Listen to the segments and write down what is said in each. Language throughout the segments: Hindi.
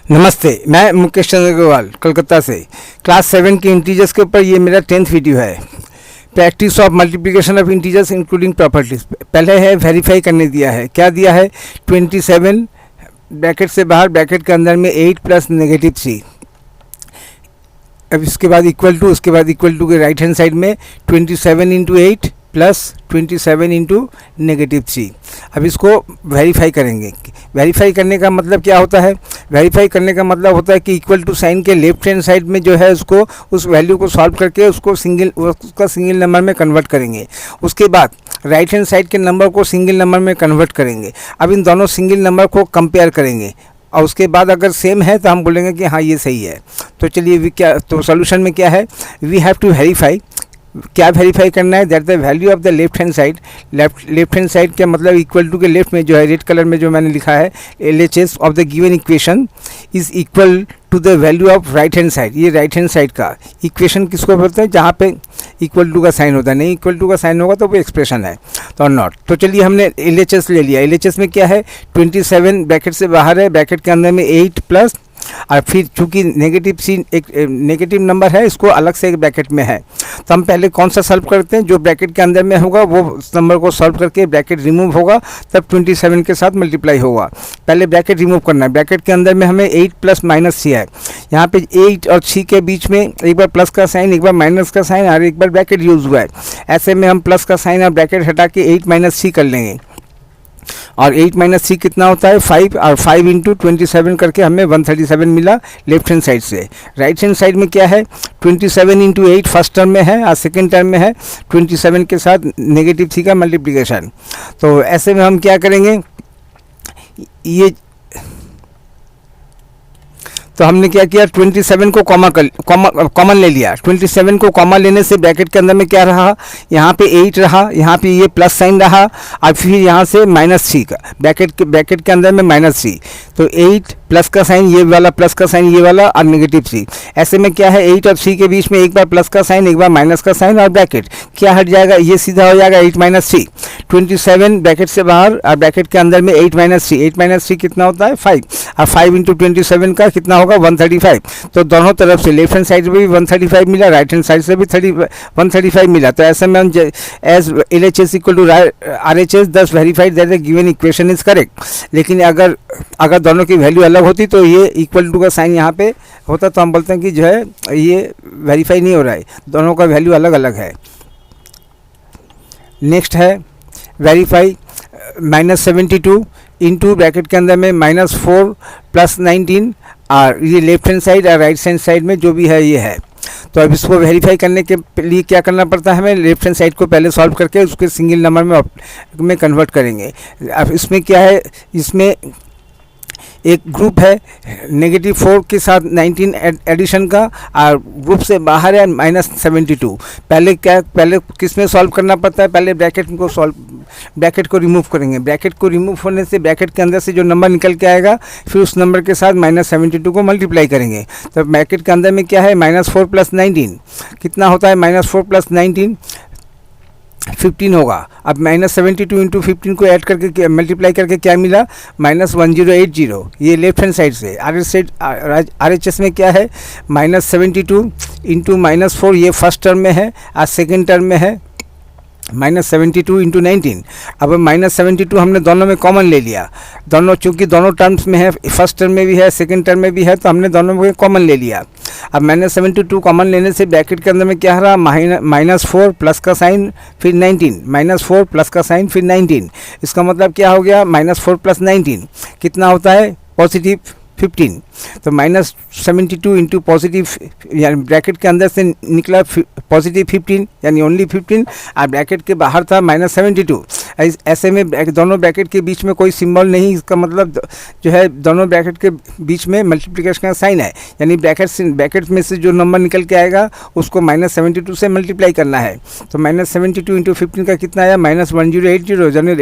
नमस्ते, मैं मुकेश चंद्र अग्रवाल कलकत्ता से। क्लास 7 के इंटीजर्स के ऊपर ये मेरा 10th वीडियो है। Practice of multiplication of integers including properties. पहले है वेरीफाई करने दिया है। क्या दिया है? 27 ब्रैकेट से बाहर ब्रैकेट के अंदर में 8 प्लस -3। अब इसके बाद इक्वल टू, उसके बाद इक्वल टू के राइट हैंड साइड में 27 इंटू 8 प्लस 27 इंटू -3। अब इसको वेरीफाई करेंगे। वेरीफाई करने का मतलब क्या होता है? वेरीफाई करने का मतलब होता है कि इक्वल टू साइन के लेफ्ट हैंड साइड में जो है उसको, उस वैल्यू को सॉल्व करके उसको उसका सिंगल नंबर में कन्वर्ट करेंगे। उसके बाद राइट हैंड साइड के नंबर को सिंगल नंबर में कन्वर्ट करेंगे। अब इन दोनों सिंगल नंबर को कंपेयर करेंगे और उसके बाद अगर सेम है तो हम बोलेंगे कि हाँ ये सही है। तो चलिए क्या, तो सॉल्यूशन में क्या है? We have to verify. क्या वेरीफाई करना है? That the value of the left hand side, left hand side का मतलब इक्वल टू के लेफ्ट में जो है रेड कलर में जो मैंने लिखा है LHS of the given equation is equal to the value of right hand side. ये राइट हैंड साइड का इक्वेशन किसको बोलते हैं? जहाँ पे इक्वल टू का साइन होता है। नहीं इक्वल टू का साइन होगा तो वो एक्सप्रेशन है तो नॉट। तो चलिए हमने LHS ले लिया। LHS में क्या है? 27 ब्रैकेट से बाहर है, ब्रैकेट के अंदर में 8 प्लस, और फिर चूंकि एक नेगेटिव नंबर है इसको अलग से एक ब्रैकेट में है। तो हम पहले कौन सा सॉल्व करते हैं? जो ब्रैकेट के अंदर में होगा वो उस नंबर को सॉल्व करके ब्रैकेट रिमूव होगा, तब 27 के साथ मल्टीप्लाई होगा। पहले ब्रैकेट रिमूव करना है। ब्रैकेट के अंदर में हमें 8 प्लस -3 है। यहाँ पे 8 और 6 के बीच में एक बार प्लस का साइन, एक बार माइनस का साइन और एक बार ब्रैकेट यूज हुआ है। ऐसे में हम प्लस का साइन और ब्रैकेट हटा के 8 - 3 कर लेंगे और 8 - 3 कितना होता है? 5, और 5 इंटू 27 करके हमें 137 मिला लेफ्ट हैंड साइड से। राइट हैंड साइड में क्या है? 27 इंटू 8 फर्स्ट टर्म में है और सेकेंड टर्म में है 27 के साथ -3 का मल्टीप्लिकेशन। तो ऐसे में हम क्या करेंगे? ये तो हमने क्या किया? 27 को कॉमन ले लिया। 27 को कॉमन लेने से ब्रैकेट के अंदर में क्या रहा? यहाँ पे 8 रहा, यहाँ पे ये प्लस साइन रहा और फिर यहाँ से -3 का ब्रैकेट के अंदर में -3। तो 8 प्लस का साइन, ये वाला प्लस का साइन, ये वाला और -3। ऐसे में क्या है? 8 और 3 के बीच में एक बार प्लस का साइन, एक बार माइनस का साइन और ब्रैकेट क्या हट जाएगा? ये सीधा हो जाएगा 8 - 3। 27 ब्रैकेट से बाहर और ब्रैकेट के अंदर में 8 - 3। 8 - 3 कितना होता है? 5, और 5 इंटू 27 का कितना होगा? 135। तो दोनों तरफ से लेफ्ट हैंड साइड से भी 135 मिला, राइट हैंड साइड से भी 135 मिला। तो ऐसे में हम as LHS equal to RHS thus verified that the given equation is correct. लेकिन अगर दोनों की वैल्यू अलग होती तो ये इक्वल टू का साइन यहाँ पे होता तो हम बोलते हैं कि जो है ये वेरीफाई नहीं हो रहा है, दोनों का वैल्यू अलग अलग है। नेक्स्ट है वेरीफाई -72 इंटू ब्रैकेट के अंदर में -4 प्लस 19, और ये लेफ्ट हैंड साइड और राइट हैंड साइड में जो भी है ये है। तो अब इसको वेरीफाई करने के लिए क्या करना पड़ता है? हमें लेफ्ट हैंड साइड को पहले सॉल्व करके उसके सिंगल नंबर में कन्वर्ट करेंगे। अब इसमें क्या है? इसमें एक ग्रुप है -4 के साथ 19 एडिशन का, और ग्रुप से बाहर है -72। पहले किस में सॉल्व करना पड़ता है? पहले ब्रैकेट को रिमूव करेंगे। ब्रैकेट को रिमूव होने से ब्रैकेट के अंदर से जो नंबर निकल के आएगा फिर उस नंबर के साथ -72 को मल्टीप्लाई करेंगे। तो ब्रैकेट के अंदर में क्या है? -4 प्लस 19 कितना होता है? -4 प्लस 19 15 होगा। अब -72 इंटू 15 को ऐड करके मल्टीप्लाई करके क्या मिला? -1080। ये लेफ्ट हैंड साइड से। RHS में क्या है? -72 इंटू -4, ये फर्स्ट टर्म में है और सेकेंड टर्म में है -72 इंटू 19। अब -72 हमने दोनों में कॉमन ले लिया। दोनों चूँकि दोनों टर्म्स में है, फर्स्ट टर्म में भी है सेकंड टर्म में भी है, तो हमने दोनों में कॉमन ले लिया। अब -72 कॉमन लेने से ब्रैकेट के अंदर में क्या रहा? -4 प्लस का साइन फिर 19, -4 प्लस का साइन फिर 19। इसका मतलब क्या हो गया? -4 प्लस 19 कितना होता है? +15। तो -72 इंटू पॉजिटिव, यानी ब्रैकेट के अंदर से निकला +15 यानी ओनली 15, और ब्रैकेट के बाहर था -72। ऐसे में दोनों ब्रैकेट के बीच में कोई सिंबल नहीं, इसका मतलब जो है दोनों ब्रैकेट के बीच में मल्टीप्लिकेशन का साइन है, यानी ब्रैकेट में से जो नंबर निकल के आएगा उसको -72 से मल्टीप्लाई करना है। तो -72 इंटू 15 का कितना आया? -1080। यानी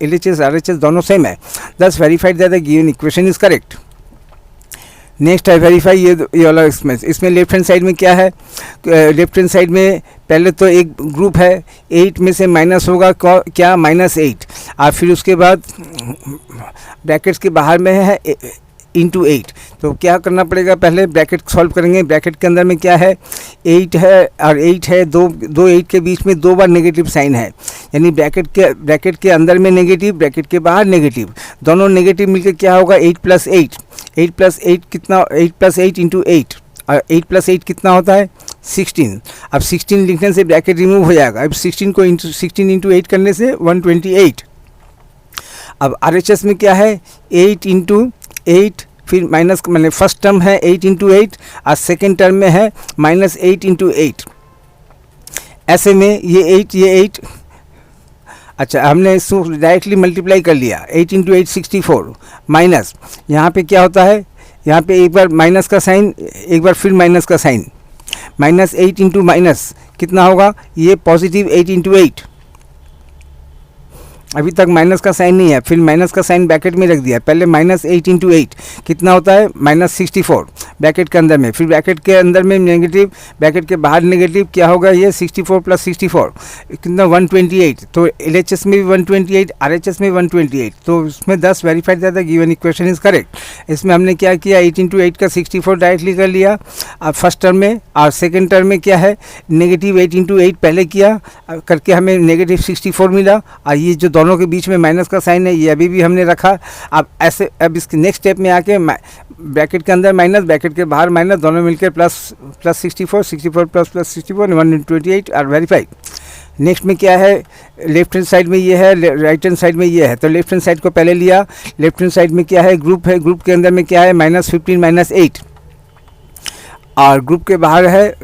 LHS RHS दोनों सेम है। दस verified that the given equation is correct. Next है वेरीफाई ये वाला। इसमें लेफ्ट हैंड साइड में क्या है? लेफ्ट हैंड साइड में पहले तो एक ग्रुप है, 8 में से माइनस होगा क्या? -8, और फिर उसके बाद ब्रैकेट्स के बाहर में है इंटू 8। तो क्या करना पड़ेगा, पहले ब्रैकेट सॉल्व करेंगे। ब्रैकेट के अंदर में क्या है, 8 है और 8 है, दो 8 के बीच में 2 बार नेगेटिव साइन है, यानी ब्रैकेट के अंदर में नेगेटिव, ब्रैकेट के बाहर नेगेटिव, दोनों नेगेटिव मिलकर क्या होगा 8 प्लस 8। 8 प्लस 8 कितना, 8 प्लस 8 इंटू 8, और 8 प्लस 8 कितना होता है 16। अब 16 लिखने से ब्रैकेट रिमूव हो जाएगा। अब 16 को 16 इंटू 8 करने से 128। अब RHS में क्या है 8 इंटू 8, फिर माइनस, मैंने फर्स्ट टर्म है 8 इंटू 8 और सेकेंड टर्म में है माइनस 8 इंटू 8। ऐसे में ये 8, अच्छा हमने इसको डायरेक्टली मल्टीप्लाई कर लिया, 8 इंटू 8 64, माइनस यहाँ पे क्या होता है, यहाँ पे एक बार माइनस का साइन, एक बार फिर माइनस का साइन, माइनस 8 इंटू माइनस कितना होगा, ये पॉजिटिव 8 इंटू 8। अभी तक माइनस का साइन नहीं है, फिर माइनस का साइन ब्रैकेट में रख दिया। पहले माइनस 8 इंटू 8 कितना होता है माइनस 64 ब्रैकेट के अंदर में, फिर ब्रैकेट के अंदर में नेगेटिव, ब्रैकेट के बाहर नेगेटिव, क्या होगा ये 64 प्लस 64 कितना 128। तो LHS में भी 128, RHS में 128, तो इसमें 10 वेरीफाइड था, गिवन इक्वेशन इज करेक्ट। इसमें हमने क्या किया 8 इंटू 8 का 64 डायरेक्टली कर लिया अब फर्स्ट टर्म में, और सेकेंड टर्म में क्या है नेगेटिव 8 इंटू 8 पहले किया करके हमें नेगेटिव 64 मिला, और ये जो दोनों के बीच में माइनस का साइन है ये अभी भी हमने रखा। अब ऐसे, अब इसके नेक्स्ट स्टेप में आके ब्रैकेट के अंदर माइनस, ब्रैकेट के बाहर माइनस, दोनों मिलकर प्लस 64, 64 प्लस 64 128 और वेरीफाइड। नेक्स्ट में क्या है, लेफ्ट हैंड साइड में ये है, राइट हैंड साइड में ये है। तो लेफ्ट हैंड साइड को पहले लिया, लेफ्ट हैंड साइड में क्या है ग्रुप है, ग्रुप के अंदर में क्या है -15 -8, और ग्रुप के बाहर है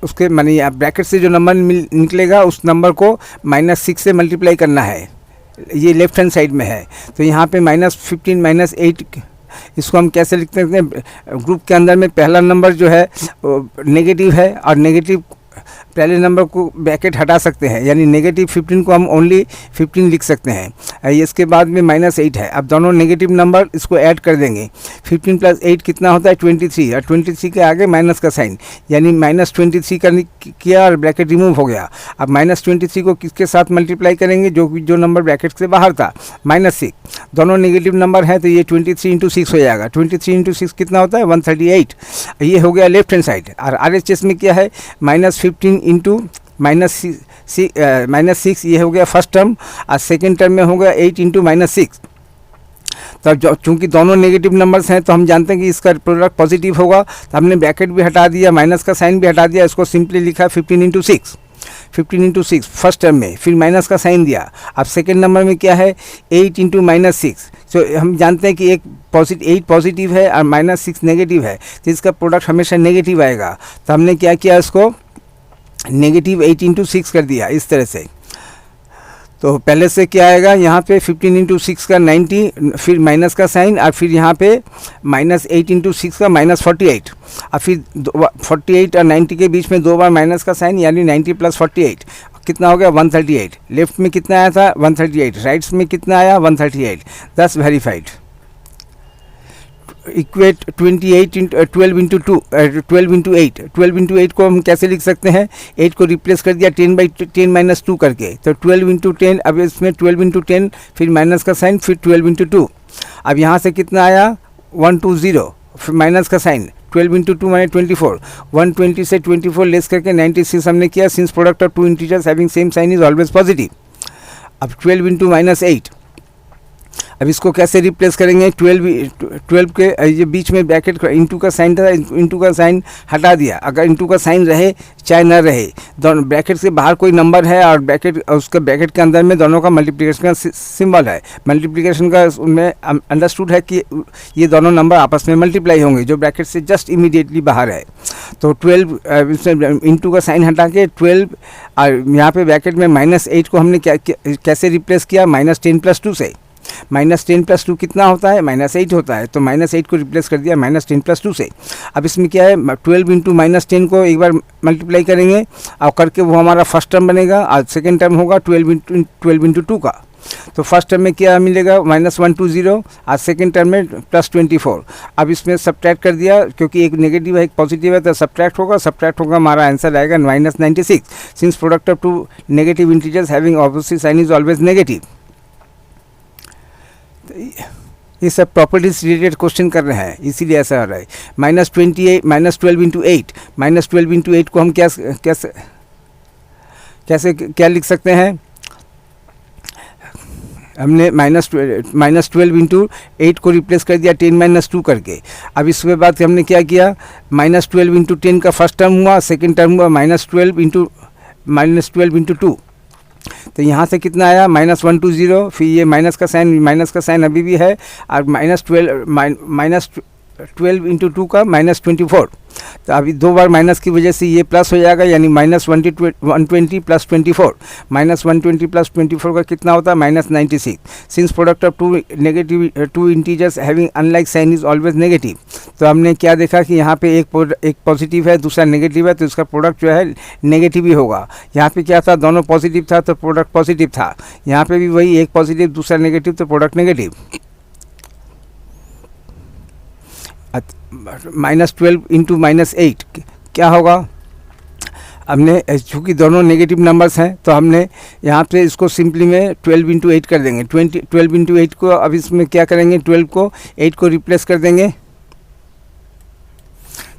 उसके मानी ब्रैकेट से जो नंबर निकलेगा उस नंबर को -6 से मल्टीप्लाई करना है, ये लेफ्ट हैंड साइड में है। तो यहाँ पे -15 -8, इसको हम कैसे लिखते हैं, ग्रुप के अंदर में पहला नंबर जो है नेगेटिव है, और नेगेटिव पहले नंबर को ब्रैकेट हटा सकते हैं, यानी नेगेटिव 15 को हम ओनली 15 लिख सकते हैं। इसके बाद में -8 है, अब दोनों नेगेटिव नंबर इसको ऐड कर देंगे, 15 प्लस 8 कितना होता है 23, और 23 के आगे माइनस का साइन, यानी -23 किया और ब्रैकेट रिमूव हो गया। अब -23 को किसके साथ मल्टीप्लाई करेंगे, जो नंबर ब्रैकेट से बाहर था -6, दोनों नेगेटिव नंबर हैं, तो ये 23 इंटू 6 हो जाएगा। 23 इंटू 6 कितना होता है 138, ये हो गया लेफ्ट हैंड साइड। और RHS में क्या है -15 इंटू -6, ये हो गया फर्स्ट टर्म, और सेकेंड टर्म में हो गया 8 इंटू -6। तो चूंकि दोनों नेगेटिव नंबर्स हैं तो हम जानते हैं कि इसका प्रोडक्ट पॉजिटिव होगा, तो हमने ब्रैकेट भी हटा दिया, माइनस का साइन भी हटा दिया, इसको सिंपली लिखा 15 इंटू 6, 15 इंटू 6 फर्स्ट टर्म में, फिर माइनस का साइन दिया। अब सेकेंड नंबर में क्या है 8 इंटू -6, तो हम जानते हैं कि 8 पॉजिटिव है और -6 नेगेटिव है, तो इसका प्रोडक्ट हमेशा नेगेटिव आएगा। तो हमने क्या किया, इसको नेगेटिव 8 इंटू 6 कर दिया इस तरह से। तो पहले से क्या आएगा यहाँ पे 15 इंटू 6 का 90, फिर माइनस का साइन, और फिर यहाँ पे -8 इंटू 6 का -48, और फिर 48 और 90 के बीच में 2 बार माइनस का साइन, यानी 90 प्लस 48 कितना हो गया 138। लेफ्ट में कितना आया था 138, राइट्स में कितना आया 138, 10 verified. Equate 12 into 2, 12 into 8, 12 into 8 को हम कैसे लिख सकते हैं, 8 को रिप्लेस कर दिया 10/10 - 2 करके, तो 12 इंटू 10, अब इसमें 12 इंटू 10 फिर माइनस का साइन, फिर 12 इंटू 2। अब यहाँ से कितना आया 120, फिर माइनस का साइन, 12 इंटू 2 माने 24, 120 से 24 लेस करके 96 हमने किया, since product of two integers having same sign is always positive. अब 12 इंटू -8, अब इसको कैसे रिप्लेस करेंगे, 12 के ये बीच में ब्रैकेट इंटू का साइन था, इंटू का साइन हटा दिया। अगर इंटू का साइन रहे चाहे न रहे, दोनों ब्रैकेट से बाहर कोई नंबर है और उसके ब्रैकेट के अंदर में दोनों का मल्टीप्लिकेशन का सिंबल है, मल्टीप्लिकेशन का उसमें अंडरस्टूड है कि ये दोनों नंबर आपस में मल्टीप्लाई होंगे जो ब्रैकेट से जस्ट इमीडिएटली बाहर है। तो 12 इंटू का साइन हटा के 12, और यहाँ पे ब्रैकेट में -8 को हमने कैसे रिप्लेस किया, -10 + 2 से। -10 + 2 कितना होता है -8 होता है, तो -8 को रिप्लेस कर दिया -10 + 2 से। अब इसमें क्या है 12 इंटू -10 को एक बार मल्टीप्लाई करेंगे और करके वो हमारा फर्स्ट टर्म बनेगा, और सेकेंड टर्म होगा 12 इंटू 2 का। तो फर्स्ट टर्म में क्या मिलेगा -120, और सेकेंड टर्म में +24। अब इसमें सब्ट्रैक्ट कर दिया, क्योंकि एक नेगेटिव है एक पॉजिटिव है, तो सब्ट्रैक्ट होगा हमारा आंसर आएगा -96, since product of two negative integers having opposite sign is always negative. ये सब प्रॉपर्टीज रिलेटेड क्वेश्चन कर रहे हैं, इसीलिए ऐसा हो रहा है। -12 इंटू 8, -12 इंटू 8 को हम कैसे क्या लिख सकते हैं? हमने -12 इंटू 8 को रिप्लेस कर दिया 10 - 2 करके। अब इसके बाद हमने क्या किया, -12 इंटू 10 का फर्स्ट टर्म हुआ, सेकेंड टर्म हुआ -12 इंटू 2। तो यहाँ से कितना आया, -120। फिर ये माइनस का साइन अभी भी है, और -12 इंटू 2 का -24। तो अभी दो बार माइनस की वजह से ये प्लस हो जाएगा, यानी -120 प्लस 24। -120 प्लस 24 का कितना होता है, -96। Since product of two integers having unlike sign is always negative. तो हमने क्या देखा कि यहाँ पे एक पॉजिटिव है, दूसरा नेगेटिव है, तो इसका प्रोडक्ट जो है नेगेटिव ही होगा। यहाँ पे क्या था, दोनों पॉजिटिव था तो प्रोडक्ट पॉजिटिव था। यहाँ पे भी वही, एक पॉजिटिव दूसरा नेगेटिव तो प्रोडक्ट नेगेटिव। -12 इंटू -8 क्या होगा, हमने चूँकि दोनों नेगेटिव नंबर्स हैं तो हमने यहाँ पे इसको सिंपली में 12 इंटू 8 कर देंगे। 12 इंटू 8 को अब इसमें क्या करेंगे, 12 को 8 को रिप्लेस कर देंगे।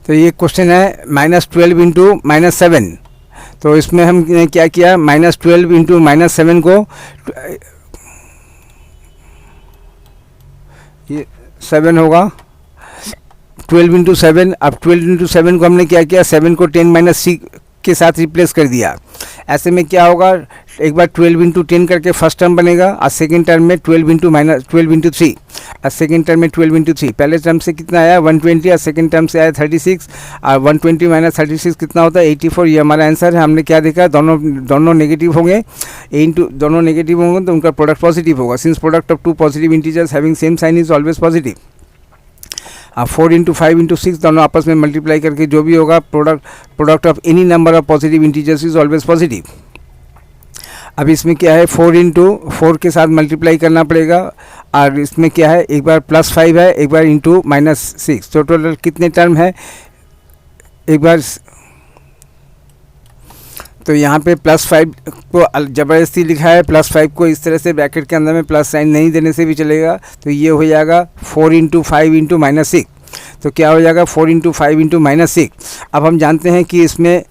तो ये क्वेश्चन है -12 इंटू -7। तो इसमें हमने क्या किया, -12 इंटू -7 को ये 7 होगा, 12 इंटू 7। अब 12 इंटू 7 को हमने क्या किया, 7 को 10 - 6 के साथ रिप्लेस कर दिया। ऐसे में क्या होगा, एक बार 12 इंटू 10 करके फर्स्ट टर्म बनेगा, और सेकेंड टर्म में 12 इंटू 3, और सेकेंड टर्म में 12 इंटू 3। पहले टर्म से कितना आया 120, और सेकेंड टर्म से आया 36, और 120 - 36 कितना होता है 84। ये हमारा आंसर है। हमने क्या देखा, दोनों नेगेटिव होंगे, दोनों नेगेटिव होंगे तो उनका प्रोडक्ट पॉजिटिव होगा। Since product of two positive integers having same sign is always positive. 4 into 5 into 6 दोनों आपस में मल्टीप्लाई करके जो भी होगा, product of any number of positive integers is always positive. अब इसमें क्या है, 4 इंटू 4 के साथ मल्टीप्लाई करना पड़ेगा, और इसमें क्या है, एक बार +5 है, एक बार इंटू -6। तो टोटल कितने टर्म है, एक बार। तो यहाँ पे +5 को ज़बरदस्ती लिखा है, +5 को इस तरह से ब्रैकेट के अंदर में प्लस साइन नहीं देने से भी चलेगा। तो ये हो जाएगा 4 इंटू 5 इंटू -6। तो क्या हो जाएगा, 4 इंटू 5 इंटू -6। अब हम जानते हैं कि इसमें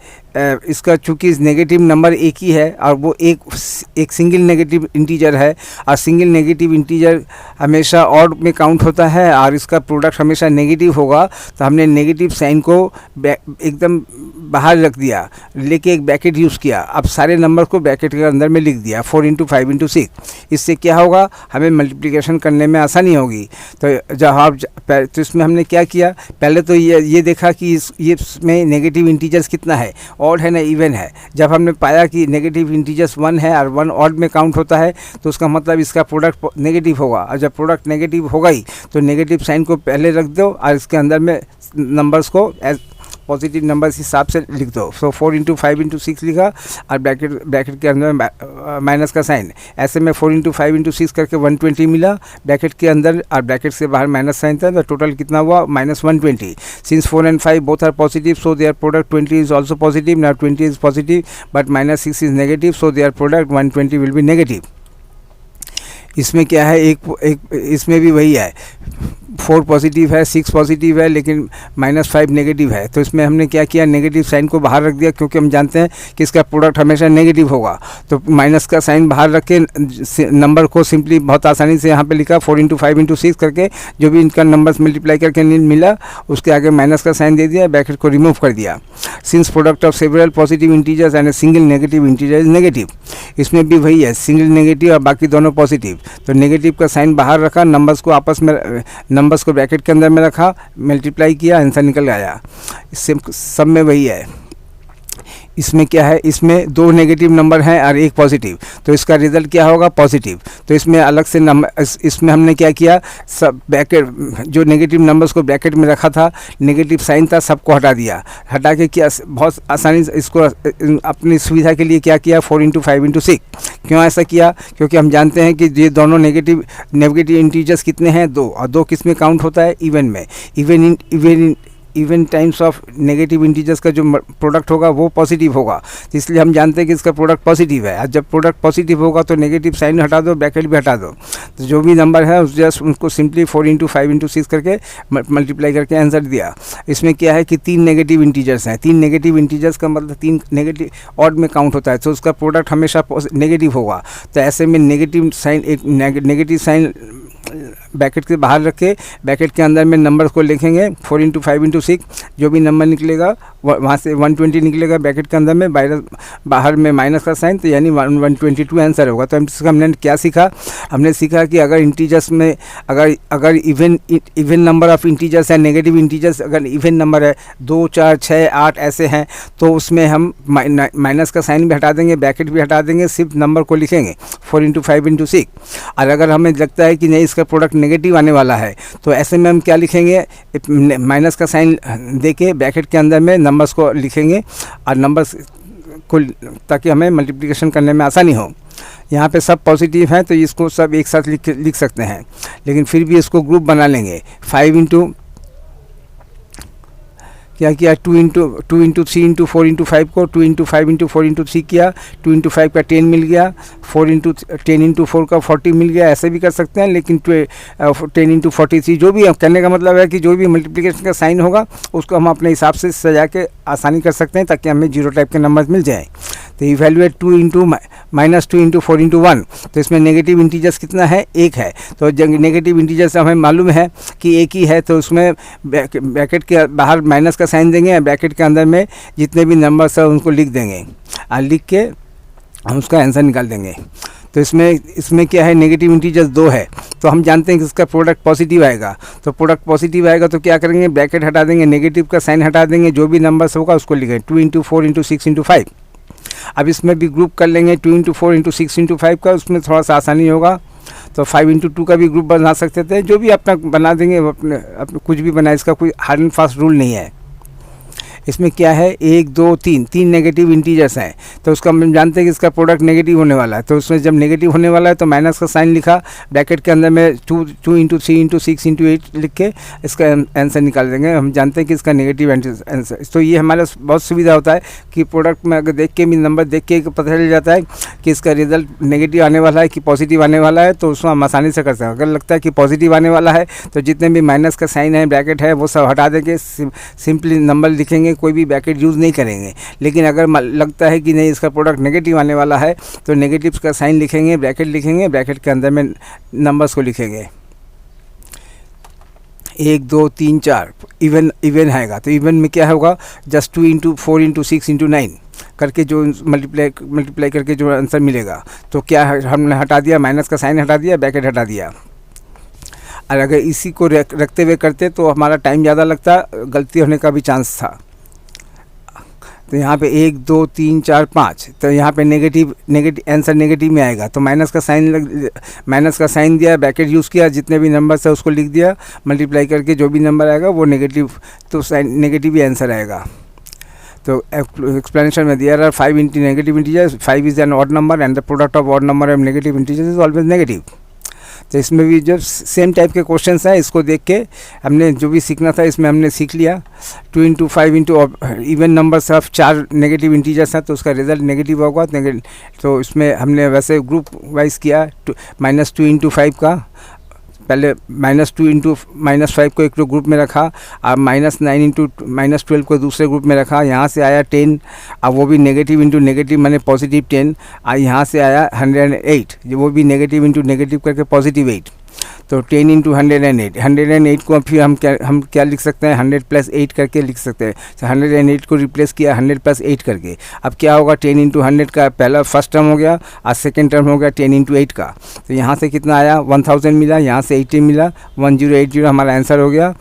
इसका चूँकि नेगेटिव नंबर एक ही है, और वो एक सिंगल नेगेटिव इंटीजर है, और सिंगल नेगेटिव इंटीजर हमेशा ऑड में काउंट होता है, और इसका प्रोडक्ट हमेशा नेगेटिव होगा। तो हमने नेगेटिव साइन को एकदम बाहर रख दिया, लेके एक ब्रैकेट यूज़ किया। अब सारे नंबर को ब्रैकेट के अंदर में लिख दिया, 4 इंटू 5 इंटू 6। इससे क्या होगा, हमें मल्टीप्लिकेशन करने में आसानी होगी। तो तो इसमें हमने क्या किया, पहले तो ये देखा कि इसमें नेगेटिव इंटीजर्स कितना है, ऑड है ना इवन है। जब हमने पाया कि नेगेटिव इंटीजर्स 1 है और 1 ऑड में काउंट होता है, तो उसका मतलब इसका प्रोडक्ट नेगेटिव होगा। और जब प्रोडक्ट नेगेटिव होगा ही तो नेगेटिव साइन को पहले रख दो, और इसके अंदर में नंबर्स को एज पॉजिटिव नंबर्स हिसाब से लिख दो। 4 इंटू 5 इंटू 6 लिखा, और ब्रैकेट के अंदर में माइनस का साइन। ऐसे में 4 इंटू 5 इंटू 6 करके 120 मिला ब्रैकेट के अंदर, और ब्रैकेट से बाहर माइनस साइन था। तो टोटल कितना हुआ, -120। Since 4 and 5 both are positive, so their product 20 is also positive. Now 20 is positive but -6 is negative, so their product 120 will be negative. इसमें क्या है, इसमें भी वही है, 4 पॉजिटिव है, 6 पॉजिटिव है, लेकिन -5 नेगेटिव है। तो इसमें हमने क्या किया, नेगेटिव साइन को बाहर रख दिया, क्योंकि हम जानते हैं कि इसका प्रोडक्ट हमेशा नेगेटिव होगा। तो माइनस का साइन बाहर रख के नंबर को सिंपली बहुत आसानी से यहाँ पे लिखा, 4 इंटू 5 इंटू 6 करके जो भी इनका नंबर्स मल्टीप्लाई करके मिला, उसके आगे माइनस का साइन दे दिया, ब्रैकेट को रिमूव कर दिया। Since product of several positive integers and a single negative integer is negative. इसमें भी वही है, सिंगल नेगेटिव और बाकी दोनों पॉजिटिव। तो नेगेटिव का साइन बाहर रखा, नंबर्स को आपस में नंबर्स को ब्रैकेट के अंदर में रखा, मल्टीप्लाई किया, आंसर निकल आया। इससे सब में वही है। इसमें क्या है, इसमें 2 नेगेटिव नंबर हैं और 1 पॉजिटिव, तो इसका रिजल्ट क्या होगा, पॉजिटिव। तो इसमें अलग से नंबर, इसमें हमने क्या किया, सब ब्रैकेट जो नेगेटिव नंबर्स को ब्रैकेट में रखा था, नेगेटिव साइन था, सबको हटा दिया। हटा के क्या बहुत आसानी से इसको अपनी सुविधा के लिए क्या किया, 4 इंटू 5 इंटू 6। क्यों ऐसा किया, क्योंकि हम जानते हैं कि ये दोनों नेगेटिव इंटीजर्स कितने हैं, 2, और 2 किस में काउंट होता है, इवन में। Even times of negative integers का जो प्रोडक्ट होगा वो पॉजिटिव होगा, तो इसलिए हम जानते हैं कि इसका प्रोडक्ट पॉजिटिव है। और जब प्रोडक्ट पॉजिटिव होगा तो नेगेटिव साइन हटा दो, ब्रैकेट भी हटा दो, तो जो भी नंबर है उस जस्ट उनको सिंपली 4 × 5 × 6 करके मल्टीप्लाई करके आंसर दिया। इसमें क्या है कि 3 नेगेटिव इंटीजर्स हैं, 3 नेगेटिव इंटीजर्स का मतलब 3 नेगेटिव ऑड में काउंट होता है, तो उसका प्रोडक्ट हमेशा नेगेटिव होगा। तो ऐसे में नेगेटिव साइन, एक नेगेटिव साइन ब्रैकेट के बाहर रख के ब्रैकेट के अंदर में नंबर को लिखेंगे 4 × 5 × 6, जो भी नंबर निकलेगा वहाँ से 120 निकलेगा ब्रैकेट के अंदर में, बाहर में माइनस का साइन, तो यानी 122 आंसर होगा। तो हमने क्या सीखा? हमने सीखा कि अगर इंटीजर्स में अगर इवन नंबर ऑफ इंटीजर्स है, नेगेटिव इंटीजर्स अगर इवन नंबर है 2, 4, 6, 8 ऐसे हैं, तो उसमें हम माइनस का साइन भी हटा देंगे, ब्रैकेट भी हटा देंगे, सिर्फ नंबर को लिखेंगे 4 × 5 × 6। और अगर हमें लगता है कि नहीं इसका प्रोडक्ट नेगेटिव आने वाला है, तो ऐसे में हम क्या लिखेंगे? माइनस का साइन देके ब्रैकेट के अंदर में नंबर्स को लिखेंगे और नंबर्स को, ताकि हमें मल्टीप्लिकेशन करने में आसानी हो। यहाँ पे सब पॉजिटिव हैं तो इसको सब एक साथ लिख सकते हैं, लेकिन फिर भी इसको ग्रुप बना लेंगे। 5 × क्या किया? 2 × 3 × 4 × 5 को 2 × 5 × 4 × 3 किया, 2 × 5 का 10 मिल गया, 10 × 4 का 40 मिल गया। ऐसे भी कर सकते हैं, लेकिन 10 × 43 जो भी कहने का मतलब है कि जो भी मल्टीप्लिकेशन का साइन होगा उसको हम अपने हिसाब से सजा के आसानी कर सकते हैं, ताकि हमें 0 टाइप के नंबर मिल जाएँ। तो इवैल्यूएट 2 × -2 × 4 × 1, तो इसमें नेगेटिव इंटीजर्स कितना है? 1 है। तो नेगेटिव इंटीजर्स हमें मालूम है कि 1 ही है, तो उसमें ब्रैकेट के बाहर माइनस का साइन देंगे, ब्रैकेट के अंदर में जितने भी नंबर्स है उनको लिख देंगे और लिख के हम उसका आंसर निकाल देंगे। तो इसमें क्या है? नेगेटिव इंटीजर्स 2 है, तो हम जानते हैं कि इसका प्रोडक्ट पॉजिटिव आएगा। तो प्रोडक्ट पॉजिटिव आएगा तो क्या करेंगे? ब्रैकेट हटा देंगे, नेगेटिव का साइन हटा देंगे, जो भी नंबर्स होगा उसको लिखेंगे 2 × 4 × 6 × 5। अब इसमें भी ग्रुप कर लेंगे 2 × 4 × 6 × 5 का, उसमें थोड़ा सा आसानी होगा। तो 5 × 2 का भी ग्रुप बना सकते थे, जो भी अपना बना देंगे, अपने कुछ भी बनाए, इसका कोई हार्ड एंड फास्ट रूल नहीं है। इसमें क्या है? 1, 2, 3 नेगेटिव इंटीजर्स हैं, तो उसका हम जानते हैं कि इसका प्रोडक्ट नेगेटिव होने वाला है। तो उसमें जब नेगेटिव होने वाला है तो माइनस का साइन लिखा, ब्रैकेट के अंदर में 2 × 3 × 6 × 8 लिख के इसका आंसर निकाल देंगे। हम जानते हैं कि इसका नेगेटिव आंसर। तो ये हमारा बहुत सुविधा होता है कि प्रोडक्ट में अगर देख के भी नंबर देख के पता चल जाता है कि इसका रिजल्ट नेगेटिव आने वाला है कि पॉजिटिव आने वाला है, तो उसको हम आसानी से कर सकते हैं। अगर लगता है कि पॉजिटिव आने वाला है तो जितने भी माइनस का साइन है, ब्रैकेट है, वो सब हटा देंगे, सिंपली नंबर लिखेंगे, कोई भी ब्रैकेट यूज़ नहीं करेंगे। लेकिन अगर लगता है कि नहीं इसका प्रोडक्ट नेगेटिव आने वाला है, तो नेगेटिव का साइन लिखेंगे, ब्रैकेट लिखेंगे, ब्रैकेट के अंदर में नंबर्स को लिखेंगे 1, 2, 3, 4 इवन आएगा। तो इवन में क्या होगा? जस्ट 2 × 4 × 6 × 9 करके जो मल्टीप्लाई करके जो आंसर मिलेगा, तो क्या हमने हटा दिया? माइनस का साइन हटा दिया, ब्रैकेट हटा दिया। और अगर इसी को रखते हुए करते तो हमारा टाइम ज़्यादा लगता, गलती होने का भी चांस था। तो यहाँ पे 1, 2, 3, 4, 5, तो यहाँ पे नेगेटिव आंसर नेगेटिव में आएगा। तो माइनस का साइन दिया, ब्रैकेट यूज़ किया, जितने भी नंबर्स है उसको लिख दिया, मल्टीप्लाई करके जो भी नंबर आएगा वो नेगेटिव, तो साइन नेगेटिव ही आंसर आएगा। तो एक्सप्लेनेशन में दिया 5 × negative integers, 5 is an odd number and the product of odd number and negative integers is always negative. तो इसमें भी जो सेम टाइप के क्वेश्चंस हैं, इसको देख के हमने जो भी सीखना था इसमें हमने सीख लिया। 2 × 5 × even numbers of 4 negative integers हैं, तो उसका रिजल्ट नेगेटिव होगा। तो इसमें हमने वैसे ग्रुप वाइज किया, -2 × 5 का, पहले -2 × -5 को एक ग्रुप में रखा, और -9 × -12 को दूसरे ग्रुप में रखा। यहाँ से आया 10, अब वो भी नेगेटिव इंटू नेगेटिव मैंने पॉजिटिव 10, और यहाँ से आया 108, वो भी नेगेटिव इंटू नेगेटिव करके पॉजिटिव 8। तो 10 × 108 को फिर हम क्या लिख सकते हैं? 100 + 8 करके लिख सकते हैं। तो 108 को रिप्लेस किया 100 + 8 करके। अब क्या होगा? 10 × 100 का पहला फर्स्ट टर्म हो गया, और सेकेंड टर्म हो गया 10 × 8 का। तो यहाँ से कितना आया? 1000 मिला, यहाँ से 80 मिला, 1080 हमारा आंसर हो गया।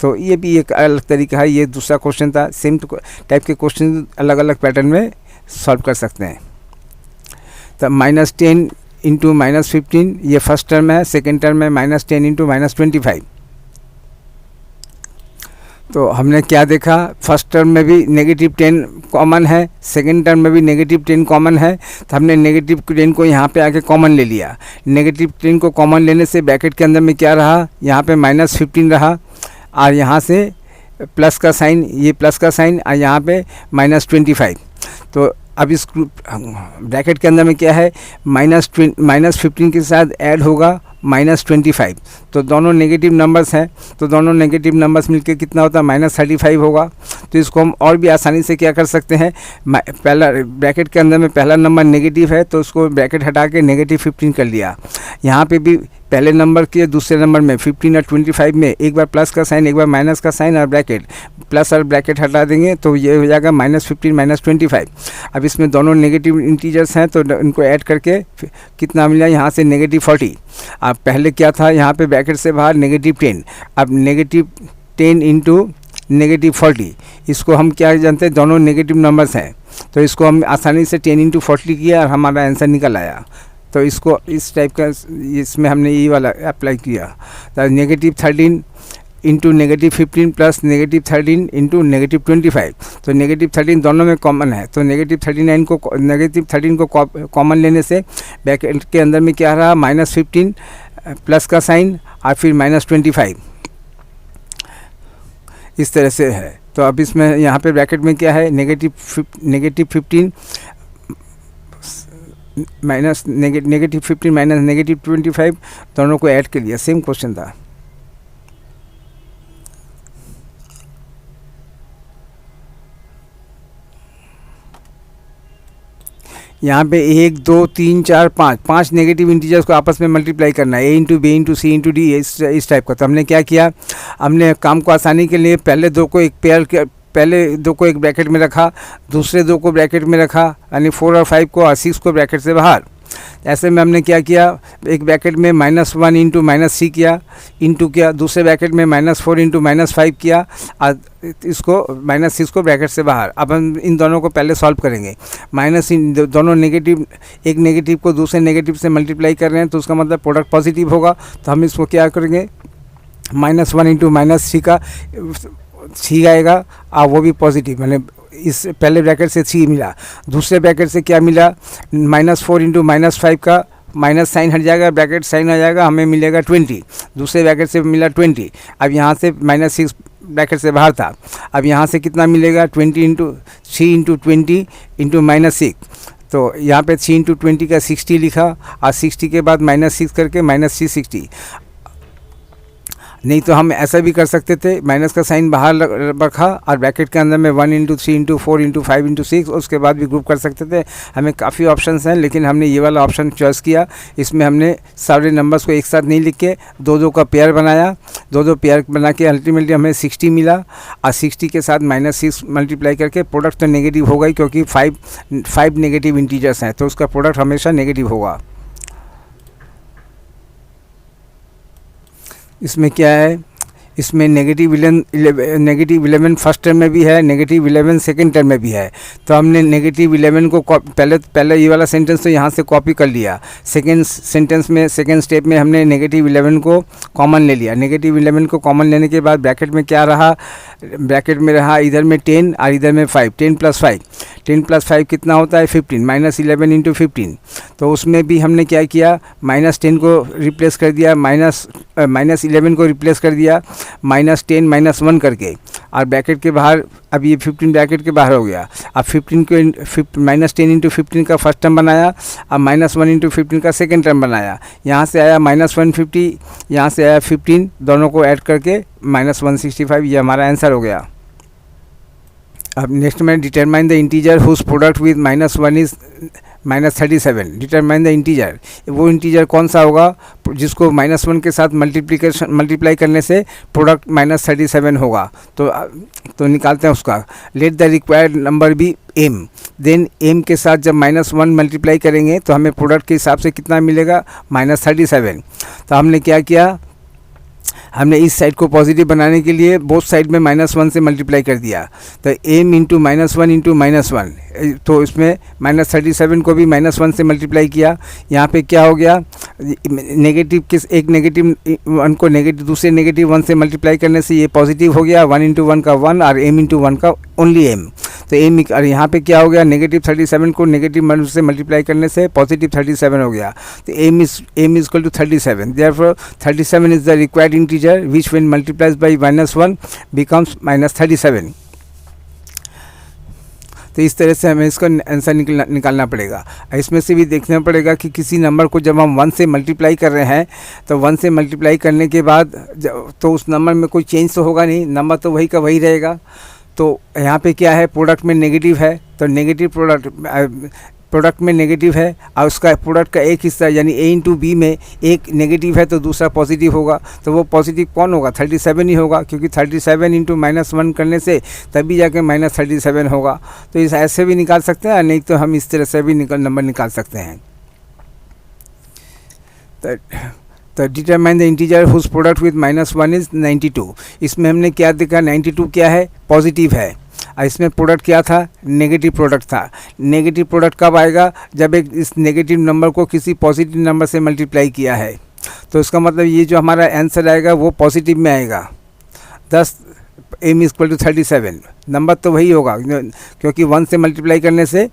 तो ये भी एक अलग तरीका है। ये दूसरा क्वेश्चन था। सेम टाइप के क्वेश्चन अलग अलग पैटर्न में सॉल्व कर सकते हैं। तो -10 × -15 ये फर्स्ट टर्म है, सेकेंड टर्म है -10 × -25। तो हमने क्या देखा? फर्स्ट टर्म में भी -10 कॉमन है, सेकेंड टर्म में भी -10 कॉमन है। तो हमने -10 को यहाँ पे आके कॉमन ले लिया। -10 को कॉमन लेने से ब्रैकेट के अंदर में क्या रहा? यहाँ पे -15 रहा, और यहाँ से प्लस का साइन, ये प्लस का साइन, और यहाँ पे -25। तो अब इस ब्रैकेट के अंदर में क्या है, -15 के साथ ऐड होगा -25। तो दोनों नेगेटिव नंबर्स हैं, तो दोनों नेगेटिव नंबर्स मिलके कितना होता है, -35 होगा। तो इसको हम और भी आसानी से क्या कर सकते हैं, पहला ब्रैकेट के अंदर में पहला नंबर नेगेटिव है तो उसको ब्रैकेट हटा के -15 कर लिया। यहाँ पे भी पहले नंबर के दूसरे नंबर में 15 और 25 में एक बार प्लस का साइन, एक बार माइनस का साइन और ब्रैकेट, प्लस और ब्रैकेट हटा देंगे तो ये हो जाएगा -15 -25। अब इसमें दोनों नेगेटिव इंटीजर्स हैं तो इनको ऐड करके कितना मिला, यहाँ से -40। अब पहले क्या था, यहाँ पे ब्रैकेट से बाहर -10, अब -10 इंटू -40, इसको हम क्या जानते हैं, दोनों नेगेटिव नंबर्स हैं तो इसको हम आसानी से 10 इंटू 40 किया और हमारा आंसर निकल आया। तो इसको इस टाइप का, इसमें हमने ये वाला अप्लाई किया। तो -13 इंटू -15 प्लस -13 इंटू -25। तो -13 दोनों में कॉमन है, तो -13 को कॉमन लेने से ब्रैकेट के अंदर में क्या रहा, -15 प्लस का साइन और फिर -25, इस तरह से है। तो अब इसमें यहाँ पे ब्रैकेट में क्या है, -15 माइनस -15 माइनस -25, दोनों को ऐड कर लिया, सेम क्वेश्चन था। यहाँ पे 1 2 3 4 5 नेगेटिव इंटीजर्स को आपस में मल्टीप्लाई करना है, A into B into C into D, इस टाइप का। तो हमने क्या किया, हमने काम को आसानी के लिए पहले दो को एक ब्रैकेट में रखा, दूसरे दो को ब्रैकेट में रखा, यानी 4 और 5 को और 6 को ब्रैकेट से बाहर। ऐसे में हमने क्या किया, एक ब्रैकेट में -1 इंटू -c किया, इंटू किया, दूसरे ब्रैकेट में -4 इंटू -5 किया और इसको -6 को ब्रैकेट से बाहर। अब हम इन दोनों को पहले सॉल्व करेंगे। दोनों नेगेटिव, एक नेगेटिव को दूसरे नेगेटिव से मल्टीप्लाई कर रहे हैं तो उसका मतलब प्रोडक्ट पॉजिटिव होगा। तो हम इसको क्या करेंगे, -1 इंटू -c का c आएगा और वो भी पॉजिटिव, मैंने इस पहले ब्रैकेट से c मिला, दूसरे ब्रैकेट से क्या मिला, -4 इंटू -5 का माइनस साइन हट जाएगा, ब्रैकेट साइन आ जाएगा, हमें मिलेगा 20, दूसरे ब्रैकेट से मिला 20। अब यहाँ से -6 ब्रैकेट से बाहर था, अब यहाँ से कितना मिलेगा, 20 इंटू c इंटू 20 इंटू -6। तो यहाँ पे 3 इंटू 20 का 60 लिखा और 60 के बाद -6 करके -3 60। नहीं तो हम ऐसा भी कर सकते थे, माइनस का साइन बाहर रखा और ब्रैकेट के अंदर में 1 इंटू 3 इंटू 4 इंटू 5 इंटू 6, उसके बाद भी ग्रुप कर सकते थे। हमें काफ़ी ऑप्शंस हैं लेकिन हमने ये वाला ऑप्शन चॉइस किया। इसमें हमने सारे नंबर्स को एक साथ नहीं लिख के दो का पेयर बनाया, दो पेयर बना के अल्टीमेटली हमें 60 मिला और 60 के साथ -6 मल्टीप्लाई करके प्रोडक्ट तो नेगेटिव होगा ही, क्योंकि 5 नेगेटिव इंटीजर्स हैं तो उसका प्रोडक्ट हमेशा नेगेटिव होगा। इसमें क्या है, इसमें -11 फर्स्ट टर्म में भी है, -11 सेकेंड टर्म में भी है। तो हमने -11 को पहले ये वाला सेंटेंस तो यहाँ से कॉपी कर लिया, सेकेंड सेंटेंस में सेकेंड स्टेप में हमने -11 को कॉमन ले लिया। -11 को कॉमन लेने के बाद ब्रैकेट में क्या रहा, ब्रैकेट में रहा इधर में 10 और इधर में 5, 10 + 5 कितना होता है 15, -11 इंटू 15। तो उसमें भी हमने क्या किया, -10 को रिप्लेस कर दिया, -11 को रिप्लेस कर दिया, -10 -1 करके, और ब्रैकेट के बाहर अब ये 15 ब्रैकेट के बाहर हो गया। अब 15 को -10 इंटू 15 का फर्स्ट टर्म बनाया, अब -1 इंटू 15 का सेकेंड टर्म बनाया। यहाँ से आया -150, यहाँ से आया 15, दोनों को ऐड करके -165, ये हमारा आंसर हो गया। अब नेक्स्ट में determine the integer whose product with -1 is -37। Determine the integer, वो इंटीजर कौन सा होगा जिसको -1 के साथ मल्टीप्लाई करने से प्रोडक्ट -37 होगा। तो निकालते हैं उसका। Let the required number be m, then m के साथ जब -1 मल्टीप्लाई करेंगे तो हमें प्रोडक्ट के हिसाब से कितना मिलेगा, -37। तो हमने क्या किया, हमने इस साइड को पॉजिटिव बनाने के लिए बोथ साइड में -1 से मल्टीप्लाई कर दिया। तो m इंटू -1 इंटू -1, तो इसमें -37 को भी -1 से मल्टीप्लाई किया। यहाँ पे क्या हो गया, नेगेटिव एक नेगेटिव 1 को दूसरे नेगेटिव 1 से मल्टीप्लाई करने से ये पॉजिटिव हो गया। 1 इंटू 1 का 1 और m इंटू 1 का ओनली m। तो एम, और यहाँ पे क्या हो गया, नेगेटिव 37 को नेगेटिव से मल्टीप्लाई करने से पॉजिटिव 37 हो गया। तो M is equal to 37, therefore 37 is the required integer which when multiplies by -1 becomes -37। तो इस तरह से हमें इसका आंसर निकालना पड़ेगा। इसमें से भी देखना पड़ेगा कि किसी नंबर को जब हम 1 से मल्टीप्लाई कर रहे हैं तो 1 से मल्टीप्लाई करने के बाद तो उस नंबर में कोई चेंज तो होगा नहीं, नंबर तो वही का वही रहेगा। तो यहाँ पे क्या है, प्रोडक्ट में नेगेटिव है, तो नेगेटिव प्रोडक्ट में नेगेटिव है और उसका प्रोडक्ट का एक हिस्सा यानी ए इंटू बी में एक नेगेटिव है तो दूसरा पॉजिटिव होगा। तो वो पॉजिटिव कौन होगा, 37 ही होगा, क्योंकि 37 इंटू -1 करने से तभी जाके -37 होगा। तो इस ऐसे भी निकाल सकते हैं, नहीं तो हम इस तरह से भी नंबर निकाल सकते हैं। तो determine the integer whose product with -1 is 92। इसमें हमने क्या देखा, 92 क्या है, पॉजिटिव है, और इसमें प्रोडक्ट क्या था, नेगेटिव प्रोडक्ट था। नेगेटिव प्रोडक्ट कब आएगा, जब एक इस नेगेटिव नंबर को किसी पॉजिटिव नंबर से मल्टीप्लाई किया है। तो इसका मतलब ये जो हमारा आंसर आएगा वो पॉजिटिव में आएगा। 10 M is equal to 37, number तो वही होगा क्योंकि 1 से मल्टीप्लाई करने से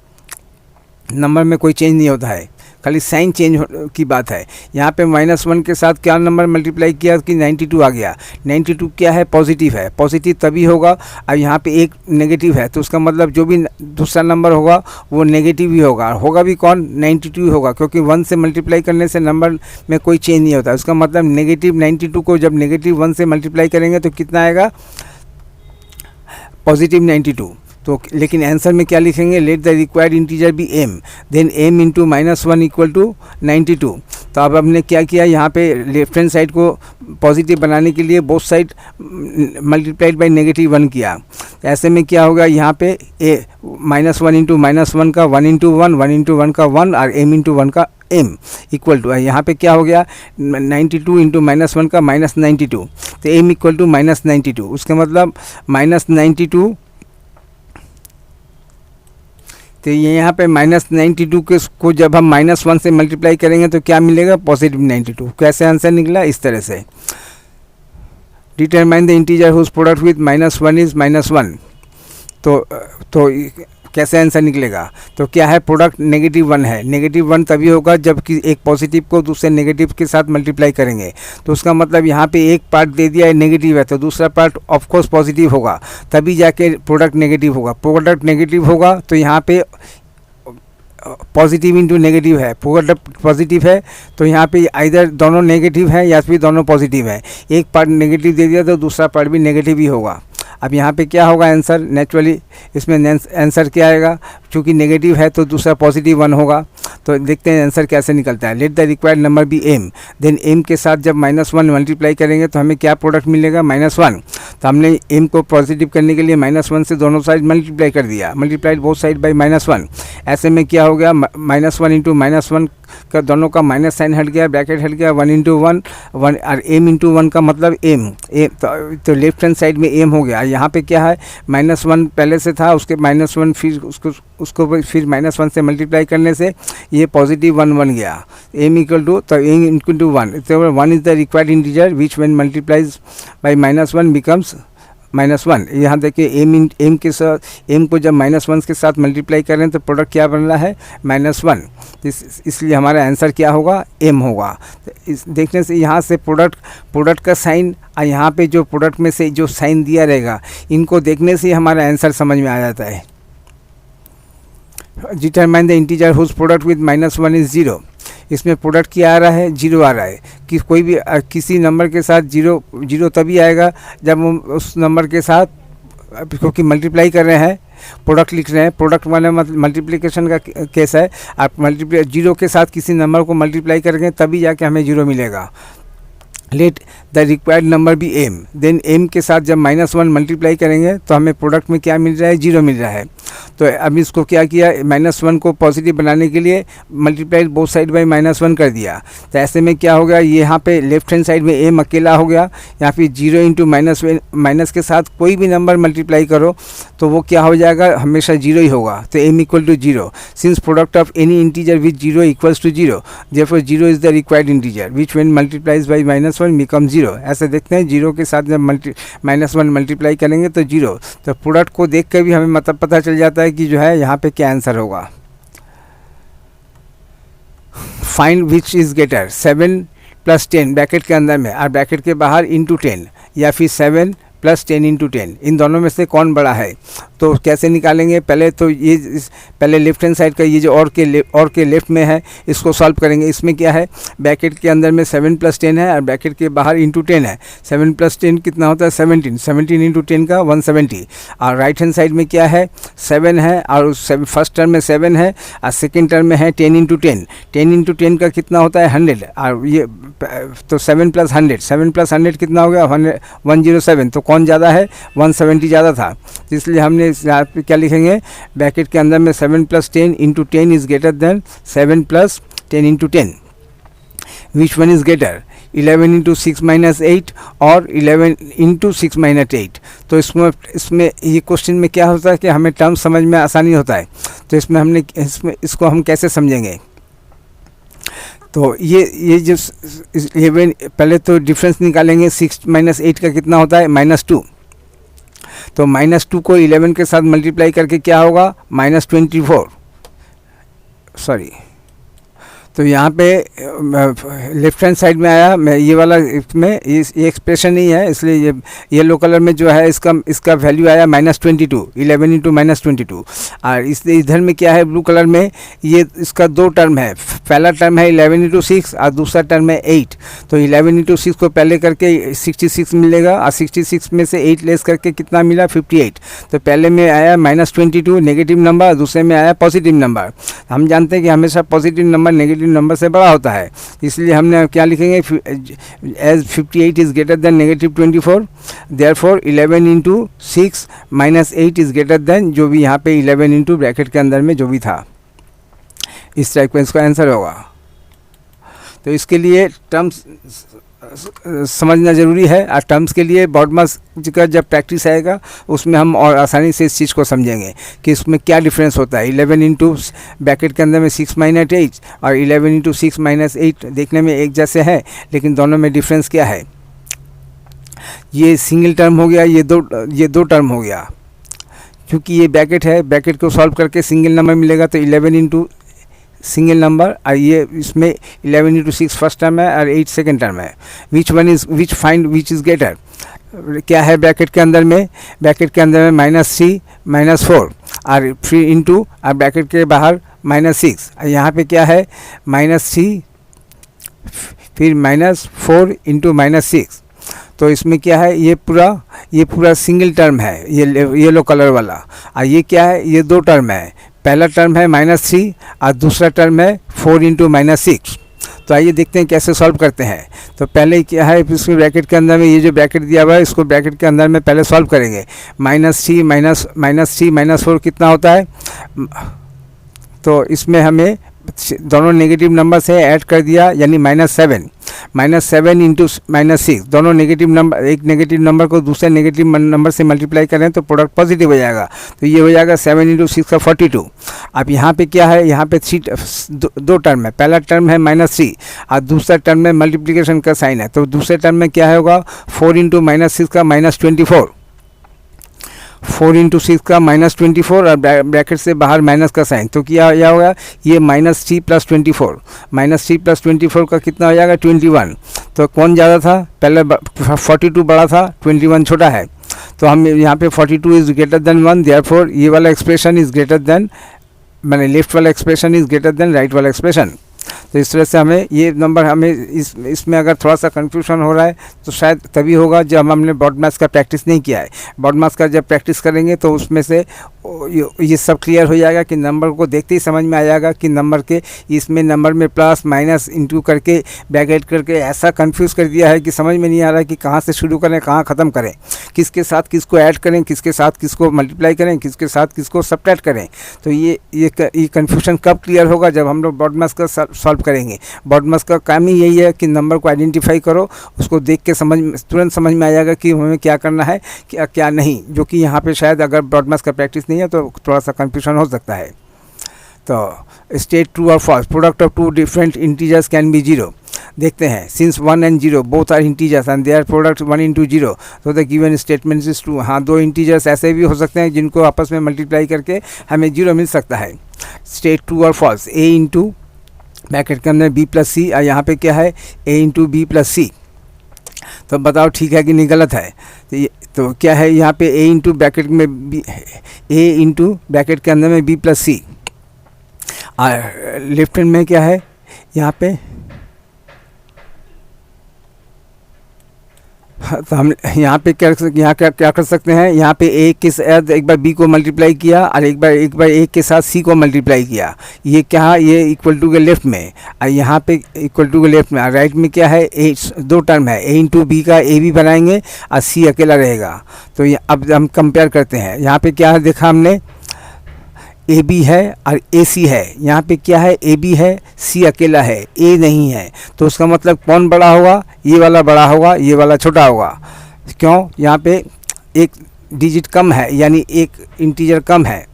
नंबर में कोई चेंज नहीं होता है, खाली साइन चेंज की बात है। यहाँ पे -1 के साथ क्या नंबर मल्टीप्लाई किया कि 92 आ गया। 92 क्या है, पॉजिटिव है, पॉजिटिव तभी होगा। अब यहाँ पे एक नेगेटिव है तो उसका मतलब जो भी दूसरा नंबर होगा वो नेगेटिव ही होगा। होगा भी कौन, 92 होगा, क्योंकि 1 से मल्टीप्लाई करने से नंबर में कोई चेंज नहीं होता। उसका मतलब नेगेटिव 92 को जब नेगेटिव 1 से मल्टीप्लाई करेंगे तो कितना आएगा, पॉजिटिव 92। तो लेकिन आंसर में क्या लिखेंगे, let the required integer be M, then M into -1 equal to 92। तो अब हमने क्या किया, यहाँ पे लेफ्ट हैंड साइड को पॉजिटिव बनाने के लिए बोथ साइड मल्टीप्लाइड बाई -1 किया। ऐसे में क्या होगा, यहाँ पे ए -1 इंटू -1 का 1 इंटू 1 का 1 और m इंटू 1 का m इक्वल टू, यहाँ पे क्या हो गया 92 इंटू -1 का -92, तो m इक्वल टू -92। उसका मतलब -92, तो ये यहाँ पे -92 को जब हम -1 से मल्टीप्लाई करेंगे तो क्या मिलेगा, पॉजिटिव 92। कैसे आंसर निकला, इस तरह से। Determine the integer whose product with -1 is -1। तो कैसे आंसर निकलेगा, तो क्या है, प्रोडक्ट -1 है। -1 तभी होगा जब कि एक पॉजिटिव को दूसरे नेगेटिव के साथ मल्टीप्लाई करेंगे। तो उसका मतलब यहाँ पे एक पार्ट दे दिया है नेगेटिव है तो दूसरा पार्ट ऑफकोर्स पॉजिटिव होगा, तभी जाके प्रोडक्ट नेगेटिव होगा। प्रोडक्ट नेगेटिव होगा तो यहाँ पे पॉजिटिव इंटू नेगेटिव है, प्रोडक्ट पॉजिटिव है तो यहाँ पे आइदर दोनों नेगेटिव है या फिर दोनों पॉजिटिव है। एक पार्ट नेगेटिव दे दिया तो दूसरा पार्ट भी नेगेटिव ही होगा। अब यहाँ पे क्या होगा आंसर, नेचुरली इसमें आंसर क्या आएगा, चूँकि नेगेटिव है तो दूसरा पॉजिटिव 1 होगा। तो देखते हैं आंसर कैसे निकलता है। Let the required number be M, then M के साथ जब -1 मल्टीप्लाई करेंगे तो हमें क्या प्रोडक्ट मिलेगा, -1। तो हमने एम को पॉजिटिव करने के लिए -1 से दोनों साइड मल्टीप्लाई कर दिया, मल्टीप्लाइड बोथ साइड बाई -1। ऐसे में क्या हो गया, -1 इंटू -1 का दोनों का माइनस साइन हट गया, ब्रैकेट हट गया, 1 इंटू 1 और m इंटू 1 का मतलब m, तो लेफ्ट हैंड साइड में m हो गया। यहाँ पे क्या है, -1 पहले से था, उसके -1 फिर उसको फिर -1 से मल्टीप्लाई करने से ये पॉजिटिव 1 बन गया। m इक्वल टू, तो m इंटू 1, तो 1 is the required integer which when multiplies by -1 becomes -1। यहाँ देखिए m के साथ, m को जब -1 के साथ मल्टीप्लाई करें तो प्रोडक्ट क्या बन रहा है, -1। इसलिए हमारा आंसर क्या होगा, m होगा। तो इस देखने से यहाँ से प्रोडक्ट का साइन और यहाँ पे जो प्रोडक्ट में से जो साइन दिया रहेगा, इनको देखने से हमारा आंसर समझ में आ जाता है। Determine the integer whose product with -1 is 0। इसमें प्रोडक्ट क्या आ रहा है, 0 आ रहा है। कि कोई भी किसी नंबर के साथ 0 तभी आएगा जब हम उस नंबर के साथ, क्योंकि मल्टीप्लाई कर रहे हैं, प्रोडक्ट लिख रहे हैं, प्रोडक्ट वाले मल्टीप्लिकेशन का केस है। आप 0 के साथ किसी नंबर को मल्टीप्लाई करेंगे तभी जाके हमें 0 मिलेगा। Let the required number be m, then m के साथ जब -1 मल्टीप्लाई करेंगे तो हमें प्रोडक्ट में क्या मिल रहा है, 0 मिल रहा है। तो अब इसको क्या किया, -1 को पॉजिटिव बनाने के लिए मल्टीप्लाइड बोथ साइड बाई -1 कर दिया। तो ऐसे में क्या हो गया, यहाँ पे लेफ्ट हैंड साइड में m अकेला हो गया। यहाँ पे 0 इंटू माइनस के साथ कोई भी नंबर मल्टीप्लाई करो तो वो क्या हो जाएगा, हमेशा 0 ही होगा। तो m equal to 0, since product of any integer with 0 equals to 0, therefore 0 is the required integer which when multiplies by -1 become 0। ऐसे देखते हैं 0 के साथ जब -1 मल्टीप्लाई करेंगे तो 0। तो प्रोडक्ट को देख कर भी हमें मतलब पता चल जाता जाता है कि जो है यहाँ पे क्या आंसर होगा। Find which is greater 7 + 10 bracket के अंदर में और ब्रैकेट के बाहर इंटू 10, या फिर 7 + 10 × 10, इन दोनों में से कौन बड़ा है। तो कैसे निकालेंगे, पहले तो ये पहले लेफ्ट हैंड साइड का ये जो और के लेफ्ट में है इसको सॉल्व करेंगे। इसमें क्या है, ब्रैकेट के अंदर में 7 + 10 है और ब्रैकेट के बाहर इंटू 10 है। 7 + 10 कितना होता है 17, 17 × 10 का 170। और राइट हैंड साइड में क्या है 7 है और फर्स्ट टर्म में 7 है और सेकेंड टर्म में है 10 × 10, 10 × 10 का कितना होता है 100। और ये तो 7 + 100, 7 + 100 कितना हो गया 107। तो कौन ज़्यादा है 170 ज़्यादा था, तो इसलिए हमने यहाँ पे क्या लिखेंगे, ब्रैकेट के अंदर में 7 + 10 × 10 is greater then 7 + 10 × 10। Which one is greater 11 × 6 - 8 और 11 × 6 - 8। तो इसमें ये क्वेश्चन में क्या होता है कि हमें टर्म समझ में आसानी होता है। तो इसमें इसको हम कैसे समझेंगे, तो ये जो 11 पहले तो डिफरेंस निकालेंगे। 6 - 8 का कितना होता है -2। तो -2 को 11 के साथ मल्टीप्लाई करके क्या होगा -24, सॉरी। तो यहाँ पे लेफ्ट हैंड साइड में आया, मैं ये वाला इसमें ये एक्सप्रेशन नहीं है, इसलिए ये येलो कलर में जो है इसका वैल्यू आया -22, 11 × -22। और इधर में क्या है ब्लू कलर में, ये इसका दो टर्म है। पहला टर्म है 11 × 6 और दूसरा टर्म है 8। तो 11 × 6 को पहले करके 66 मिलेगा और 66 में से 8 लेस करके कितना मिला 58। तो पहले में आया -22 नेगेटिव नंबर, दूसरे में आया पॉजिटिव नंबर। हम जानते हैं कि हमेशा पॉजिटिव नंबर नेगेटिव नंबर से बड़ा होता है, इसलिए हमने क्या लिखेंगे, as 58 is greater than -24, therefore 11 × 6 - 8 is greater than जो भी यहाँ पे 11 × ब्रैकेट के अंदर में जो भी था। इस टाइप का इसका आंसर होगा। तो इसके लिए टर्म्स समझना ज़रूरी है, और टर्म्स के लिए BODMAS का जब प्रैक्टिस आएगा उसमें हम और आसानी से इस चीज़ को समझेंगे कि इसमें क्या डिफरेंस होता है। 11 × ब्रैकेट के अंदर में 6 - 8 और 11 × 6 - 8 देखने में एक जैसे हैं, लेकिन दोनों में डिफरेंस क्या है। ये सिंगल टर्म हो गया, ये दो टर्म हो गया, क्योंकि ये ब्रैकेट है। ब्रैकेट को सॉल्व करके सिंगल नंबर मिलेगा, तो 11 × सिंगल नंबर, और ये इसमें 11 × 6 फर्स्ट टर्म है और 8 सेकेंड टर्म है। फाइंड विच इज़ ग्रेटर क्या है ब्रैकेट के अंदर में, ब्रैकेट के अंदर में -3 - 4 और फिर इंटू और ब्रैकेट के बाहर -6। यहाँ पे क्या है -3 फिर -4 × -6। तो इसमें क्या है, ये पूरा सिंगल टर्म है, ये येलो कलर वाला। और ये क्या है, ये दो टर्म है। पहला टर्म है -3 और दूसरा टर्म है 4 × -6। तो आइए देखते हैं कैसे सॉल्व करते हैं। तो पहले क्या है, इसमें ब्रैकेट के अंदर में ये जो ब्रैकेट दिया हुआ है इसको ब्रैकेट के अंदर में पहले सॉल्व करेंगे। -3 - 4 कितना होता है, तो इसमें हमें दोनों नेगेटिव नंबर से ऐड कर दिया, यानी -7 × -6 दोनों नेगेटिव नंबर, एक नेगेटिव नंबर को दूसरे नेगेटिव नंबर से मल्टीप्लाई करें तो प्रोडक्ट पॉजिटिव हो जाएगा। तो ये हो जाएगा 7 × 6 का 42। अब यहाँ पे क्या है, यहाँ पे दो टर्म है। पहला टर्म है -3 और दूसरा टर्म में मल्टीप्लिकेशन का साइन है। तो दूसरे टर्म में क्या होगा 4 × -6 का -24, 4 × 6 का -24 और ब्रैकेट से बाहर माइनस का साइन। तो क्या होगा, ये -3 + 24, -3 + 24 का कितना हो जाएगा 21। तो कौन ज़्यादा था, पहले 42 बड़ा था, 21 छोटा है। तो हम यहाँ पे 42 इज़ ग्रेटर देन 1, देयरफॉर ये वाला एक्सप्रेशन इज़ ग्रेटर देन, मैंने लेफ्ट वाला expression is greater then right वाला एक्सप्रेशन। तो इस तरह से हमें ये नंबर, हमें इसमें अगर थोड़ा सा कन्फ्यूजन हो रहा है तो शायद तभी होगा जब हमने BODMAS का प्रैक्टिस नहीं किया है। BODMAS का जब प्रैक्टिस करेंगे तो उसमें से ये सब क्लियर हो जाएगा कि नंबर को देखते ही समझ में आ जाएगा कि नंबर के इसमें नंबर में प्लस माइनस इंटू करके ब्रैकेट करके ऐसा कंफ्यूज कर दिया है कि समझ में नहीं आ रहा है कि कहाँ से शुरू करें कहाँ ख़त्म करें, किसके साथ किसको ऐड करें, किसके साथ किसको मल्टीप्लाई करें, किसके साथ किसको सब्ट्रैक्ट करें। तो ये कन्फ्यूजन कब क्लियर होगा, जब हम लोग BODMAS का सॉल्व करेंगे। BODMAS का काम ही यही है कि नंबर को आइडेंटिफाई करो, उसको देख के तुरंत समझ में आ जाएगा कि हमें क्या करना है क्या नहीं, जो कि यहाँ पे शायद अगर BODMAS का प्रैक्टिस नहीं है तो थोड़ा सा कंफ्यूजन हो सकता है। तो स्टेट ट्रू और false, product of two different integers can be 0। देखते हैं since 1 and 0 both are integers and their product 1 into 0 तो the given statement is true. हाँ, दो इंटीजर्स ऐसे भी हो सकते हैं जिनको आपस में मल्टीप्लाई करके हमें 0 मिल सकता है। स्टेट ट्रू और फॉल्स। ए इंटू ब्रैकेट के अंदर बी प्लस सी, और यहाँ पे क्या है ए इंटू बी प्लस सी। तो बताओ ठीक है कि नहीं गलत है। तो क्या है यहाँ पे ए इंटू ब्रैकेट में बी, ए इंटू ब्रैकेट के अंदर में बी प्लस सी, और लेफ्ट हैंड में क्या है यहाँ पे, तो हम यहाँ पे क्या कर सकते हैं, यहाँ पे ए के साथ एक बार बी को मल्टीप्लाई किया और एक बार ए के साथ सी को मल्टीप्लाई किया। ये क्या, ये इक्वल टू के लेफ्ट में, और यहाँ पे इक्वल टू के लेफ्ट में, और राइट में क्या है ए, दो टर्म है, ए इंटू बी का ए भी बनाएंगे और सी अकेला रहेगा। तो अब हम कंपेयर करते हैं। यहाँ पे क्या है देखा हमने, ए बी है और ए सी है। यहाँ पे क्या है ए बी है, सी अकेला है, ए नहीं है। तो उसका मतलब कौन बड़ा होगा, ये वाला बड़ा होगा, ये वाला छोटा होगा। क्यों, यहाँ पे एक डिजिट कम है, यानी एक इंटीजर कम है।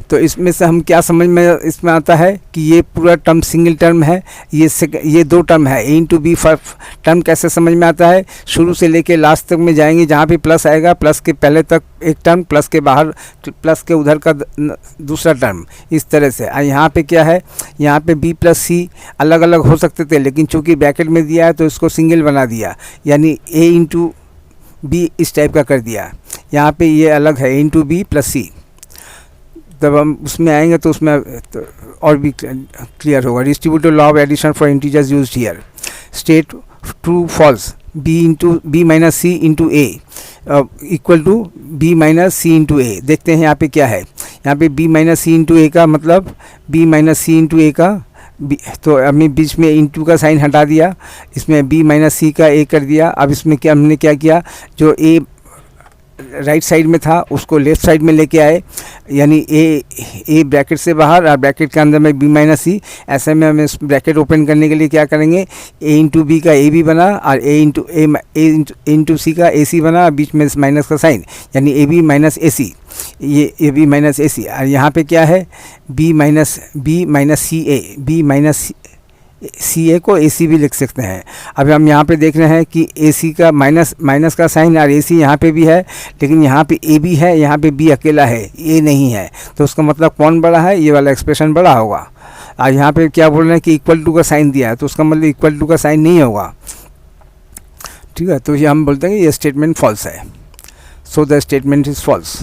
तो इसमें से हम क्या समझ में इसमें आता है कि ये पूरा टर्म सिंगल टर्म है, ये दो टर्म है। ए इंटू बी टर्म कैसे समझ में आता है, शुरू से लेके लास्ट तक में जाएंगे, जहाँ पे प्लस आएगा प्लस के पहले तक एक टर्म, प्लस के बाहर प्लस के उधर का दूसरा टर्म, इस तरह से। और यहाँ पे क्या है, यहाँ पे बी प्लस सी अलग अलग हो सकते थे, लेकिन चूँकि ब्रैकेट में दिया है तो इसको सिंगल बना दिया, यानी ए इंटू बी इस टाइप का कर दिया। यहाँ पे ये अलग है, ए इंटू बी प्लस सी। तब हम उसमें आएंगे तो उसमें तो और भी क्लियर होगा। Distributive law of addition for integers used here. State true false. B into B minus C into A equal to B minus C into A. देखते हैं यहाँ पे क्या है, यहाँ पे B minus C into A का मतलब B minus C into A का तो हमने बीच में इंटू का साइन हटा दिया, इसमें बी माइनस सी का ए कर दिया। अब इसमें क्या हमने क्या किया, जो ए राइट साइड में था उसको लेफ़्ट साइड में लेके आए, यानी ए ब्रैकेट से बाहर और ब्रैकेट के अंदर में बी माइनस सी। ऐसे में हमें ब्रैकेट ओपन करने के लिए क्या करेंगे, ए इंटू बी का ए बी बना और ए इंटू सी का ए सी बना, बीच में माइनस का साइन, यानी ए बी माइनस ए सी, ये ए बी माइनस ए सी। और यहाँ पे क्या है बी माइनस सी ए, बी माइनस सी ए को ए सी भी लिख सकते हैं। अब हम यहाँ पे देख रहे हैं कि ए सी का माइनस का साइन और ए सी यहाँ पे भी है, लेकिन यहाँ पे ए भी है, यहाँ पे बी अकेला है, ए नहीं है। तो उसका मतलब कौन बड़ा है, ये वाला एक्सप्रेशन बड़ा होगा। और यहाँ पे क्या बोल रहे हैं कि इक्वल टू का साइन दिया है, तो उसका मतलब इक्वल टू का साइन नहीं होगा। ठीक है, तो ये हम बोलते हैं कि ये स्टेटमेंट फॉल्स है। So the statement is false.